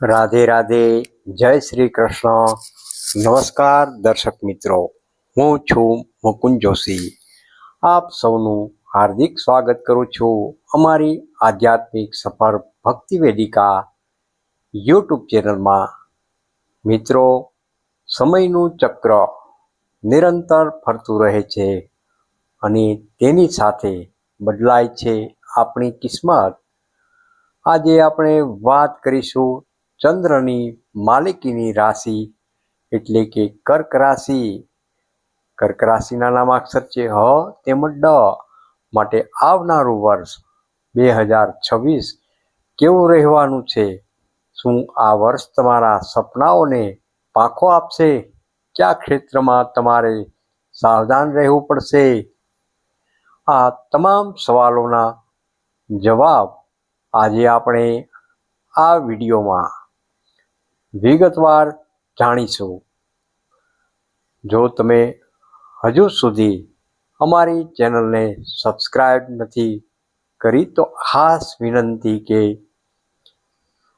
રાધે રાધે. જય શ્રી કૃષ્ણ. નમસ્કાર દર્શક મિત્રો, હું છું મુકુંદ જોશી. આપ સૌનું હાર્દિક સ્વાગત કરું છું અમારી આધ્યાત્મિક સફર ભક્તિ વેદિકા યુટ્યુબ ચેનલમાં. મિત્રો, સમયનું ચક્ર નિરંતર ફરતું રહે છે અને તેની સાથે બદલાય છે આપણી કિસ્મત. આજે આપણે વાત કરીશું ચંદ્રની માલિકીની રાશિ એટલે કે કર્ક રાશિ. કર્ક રાશિના નામાક્ષર છે હ તેમજ ડ. માટે આવનારું વર્ષ 2026 કેવું રહેવાનું છે? શું આ વર્ષ તમારા સપનાઓને પાંખો આપશે? કયા ક્ષેત્રમાં તમારે સાવધાન રહેવું પડશે? આ તમામ સવાલોના જવાબ આજે આપણે આ વિડીયોમાં વિગતવાર જાણીશું. જો તમે હજુ સુધી અમારી ચેનલને સબસ્ક્રાઈબ નથી કરી તો ખાસ વિનંતી કે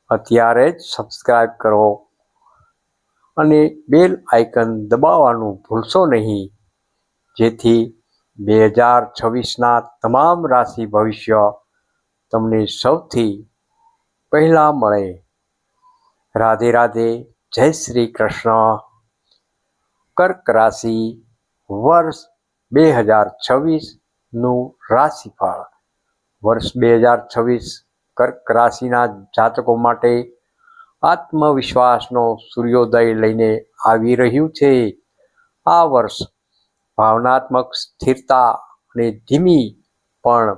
અત્યારે જ સબસ્ક્રાઈબ કરો અને બેલ આઇકન દબાવવાનું ભૂલશો નહીં, જેથી 2026ના તમામ રાશિ ભવિષ્ય તમને સૌથી પહેલાં મળે. રાધે રાધે. જય શ્રી કૃષ્ણ. કર્ક રાશિ વર્ષ 2026નું રાશિફળ. વર્ષ 2026 કર્ક રાશિના જાતકો માટે આત્મવિશ્વાસનો સૂર્યોદય લઈને આવી રહ્યું છે. આ વર્ષ ભાવનાત્મક સ્થિરતા અને ધીમી પણ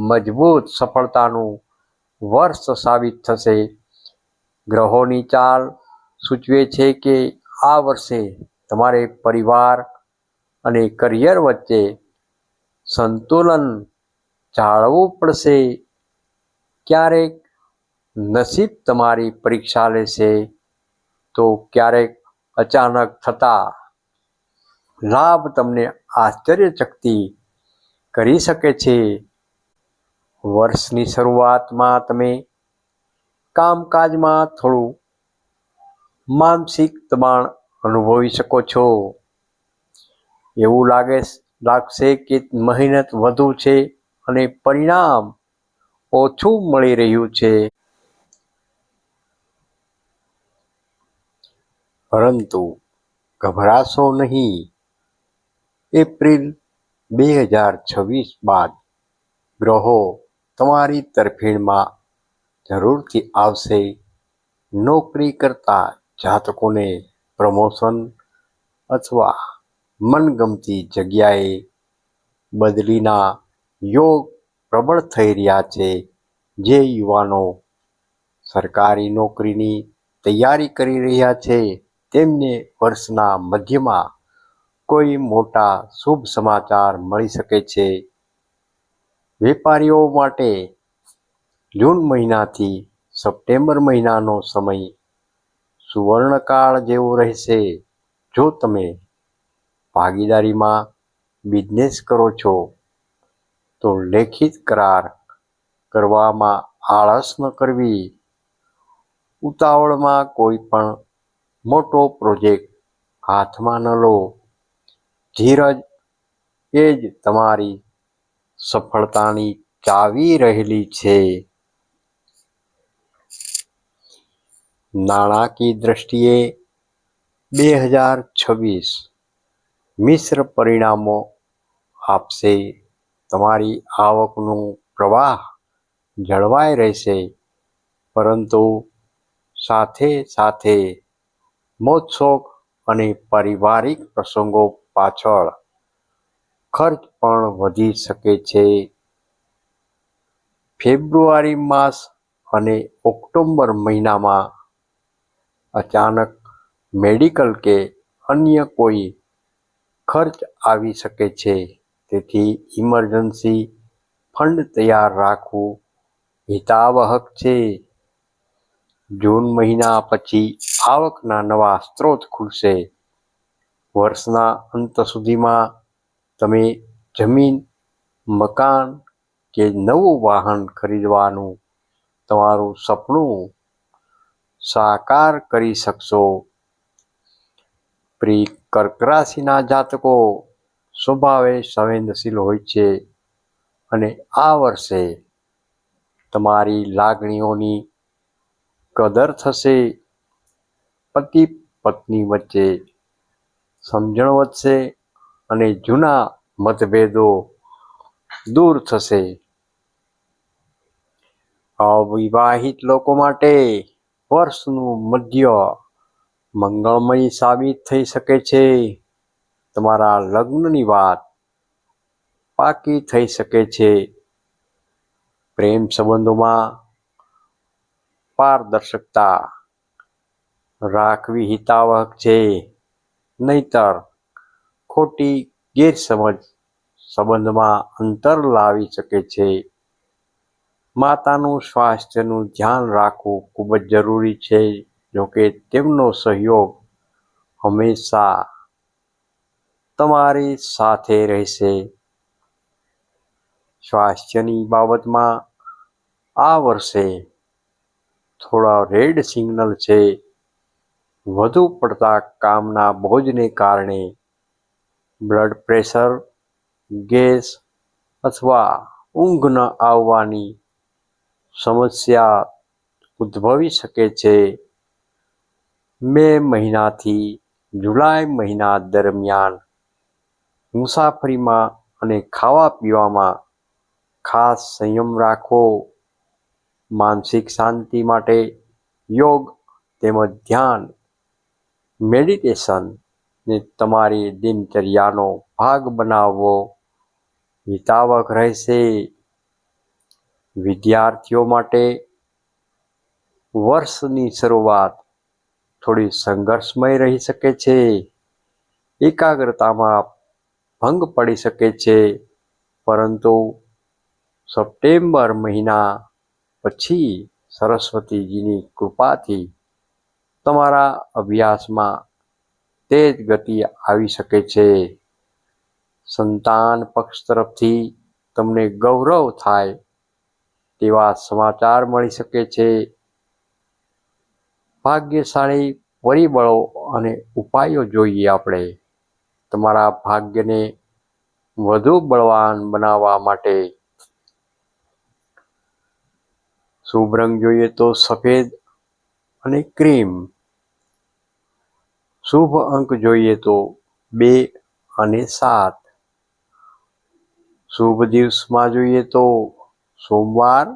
મજબૂત સફળતાનું વર્ષ સાબિત થશે. ગ્રહોની ચાલ સૂચવે છે કે આ વર્ષે તમારે પરિવાર અને કરિયર વચ્ચે સંતુલન જાળવવું પડશે. ક્યારેક નસીબ તમારી પરીક્ષા લેશે તો ક્યારેક અચાનક થતા લાભ તમને આશ્ચર્યચકિત કરી શકે છે. વર્ષની શરૂઆતમાં તમે કામકાજમાં થોડું માનસિક દબાણ અનુભવી શકો છો. એવું લાગશે કે મહેનત વધુ છે અને પરિણામ ઓછું મળી રહ્યું છે. પરંતુ ગભરાશો નહીં. એપ્રિલ 2026 બાદ ગ્રહો તમારી તરફેણમાં જરૂરથી આવશે. નોકરી કરતા જાતકોને પ્રમોશન અથવા મનગમતી જગ્યાએ બદલીના યોગ પ્રબળ થઈ રહ્યા છે. જે યુવાનો સરકારી નોકરીની તૈયારી કરી રહ્યા છે તેમને વર્ષના મધ્યમાં કોઈ મોટા શુભ સમાચાર મળી શકે છે. વેપારીઓ માટે જૂન મહિનાથી સપ્ટેમ્બર મહિનાનો સમય સુવર્ણકાળ જેવો રહેશે. જો તમે ભાગીદારીમાં બિઝનેસ કરો છો તો લેખિત કરાર કરવામાં આળસ ન કરવી. ઉતાવળમાં કોઈ પણ મોટો પ્રોજેક્ટ હાથમાં ન લો. ધીરજ એ જ તમારી સફળતાની ચાવી રહેલી છે. નાણાકીય દ્રષ્ટિએ 2026 મિશ્ર પરિણામો આપશે. તમારી આવકનો પ્રવાહ જળવાઈ રહેશે, પરંતુ સાથે સાથે મોજશોખ અને પારિવારિક પ્રસંગો પાછળ ખર્ચ પણ વધી શકે છે. ફેબ્રુઆરી માસ અને ઓક્ટોબર મહિનામાં અચાનક મેડિકલ કે અન્ય કોઈ ખર્ચ આવી શકે છે, તેથી ઇમરજન્સી ફંડ તૈયાર રાખવું હિતાવહક છે. જૂન મહિના પછી આવકના નવા સ્ત્રોત ખુલશે. વર્ષના અંત સુધીમાં તમે જમીન, મકાન કે નવું વાહન ખરીદવાનું તમારું સપનું સાકાર કરી શકશો. પ્રિય કર્ક રાશિના જાતકો સ્વભાવે સંવેદનશીલ હોય છે અને આ વર્ષે તમારી લાગણીઓની કદર થશે. પતિ પત્ની વચ્ચે સમજણ વધશે અને જૂના મતભેદો દૂર થશે. અવિવાહિત લોકો માટે વર્ષનું મધ્ય મંગળમય સાબિત થઈ શકે છે. તમારા લગ્નની વાત પાકી થઈ શકે છે. પ્રેમ સંબંધોમાં પારદર્શકતા રાખવી હિતાવહ છે, નહીતર ખોટી ગેરસમજ સંબંધમાં અંતર લાવી શકે છે. માતાનું સ્વાસ્થ્યનું ધ્યાન રાખવું ખૂબ જ જરૂરી છે. જોકે તેમનો સહયોગ હંમેશા તમારી સાથે રહેશે. સ્વાસ્થ્યની બાબતમાં આ વર્ષે થોડા રેડ સિગ્નલ છે. વધુ પડતા કામના બોજને કારણે બ્લડ પ્રેશર, ગેસ અથવા ઊંઘ ન આવવાની સમસ્યા ઉદ્ભવી શકે છે. મે મહિનાથી જુલાઈ મહિના દરમિયાન મુસાફરીમાં અને ખાવા પીવામાં ખાસ સંયમ રાખો. માનસિક શાંતિ માટે યોગ તેમજ ધ્યાન, મેડિટેશન ને તમારી દિનચર્યાનો ભાગ બનાવવો હિતાવહ રહેશે. વિદ્યાર્થીઓ માટે વર્ષની શરૂઆત થોડી સંઘર્ષમય રહી શકે છે. એકાગ્રતામાં ભંગ પડી શકે છે, પરંતુ સપ્ટેમ્બર મહિના પછી સરસ્વતીજીની કૃપાથી તમારા અભ્યાસમાં તેજ ગતિ આવી શકે છે. સંતાન પક્ષ તરફથી તમને ગૌરવ થાય તેવા સમાચાર મળી શકે છે. ભાગ્યશાળી પરિબળો અને ઉપાયો જોઈએ આપણે. તમારા ભાગ્યને વધુ બળવાન બનાવવા માટે શુભ રંગ જોઈએ તો સફેદ અને ક્રીમ. શુભ અંક જોઈએ તો 2 અને 7. શુભ દિવસમાં જોઈએ તો સોમવાર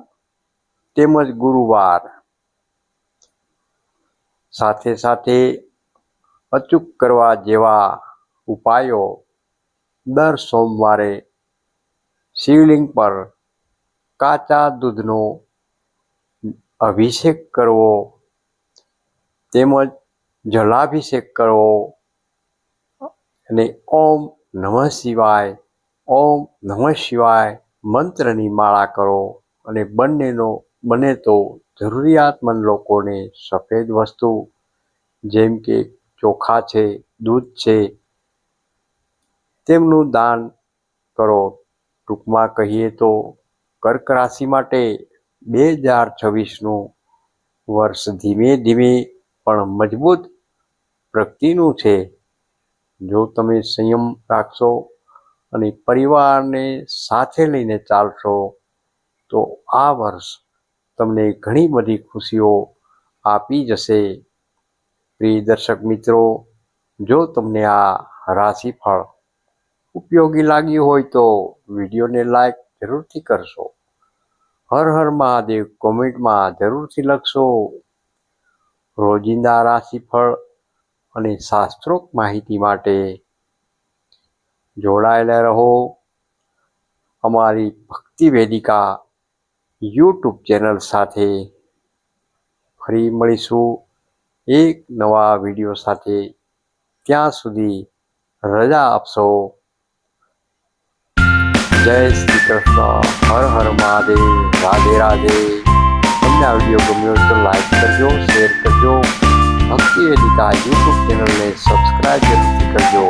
તેમજ ગુરુવાર. સાથે સાથે અચૂક કરવા જેવા ઉપાયો: દર સોમવારે શિવલિંગ પર કાચા દૂધનો અભિષેક કરવો તેમજ જલાભિષેક કરવો અને ઓમ નમઃ શિવાય, ઓમ નમઃ શિવાય મંત્રની માળા કરો. અને બને તો જરૂરિયાતમંદ લોકોને સફેદ વસ્તુ જેમ કે ચોખા છે, દૂધ છે, તેમનું દાન કરો. ટૂંકમાં કહીએ તો કર્ક રાશિ માટે 2026નું વર્ષ ધીમે ધીમે પણ મજબૂત પ્રગતિનું છે. જો તમે સંયમ રાખશો અને પરિવારને સાથે લઈને ચાલશો તો આ વર્ષ તમને ઘણી બધી ખુશીઓ આપી જશે. પ્રિય દર્શક મિત્રો, જો તમને આ રાશિફળ ઉપયોગી લાગ્યું હોય તો વિડીયોને લાઈક જરૂરથી કરશો. હર હર મહાદેવ કોમેન્ટમાં જરૂરથી લખશો. રોજિંદા રાશિફળ અને શાસ્ત્રોક્ત માહિતી માટે જોડાયેલા રહો. અમારી ભક્તિ વેદિકા યુટ્યુબ ચેનલ સાથે. ફરી મળીશું એક નવા વિડીયો સાથે. ત્યાં સુધી રજા આપશો. જય શ્રી કૃષ્ણ. હર હર મહાદેવ. રાધે રાધે. તમને આ વિડીયો ગમ્યો તો લાઈક કરજો, શેર કરજો. ભક્તિ વેદિકા યુટ્યુબ ચેનલને સબસ્ક્રાઈબ જરૂરથી કરજો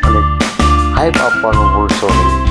અને હાઈપ આપવાનું ભૂલશો નહીં.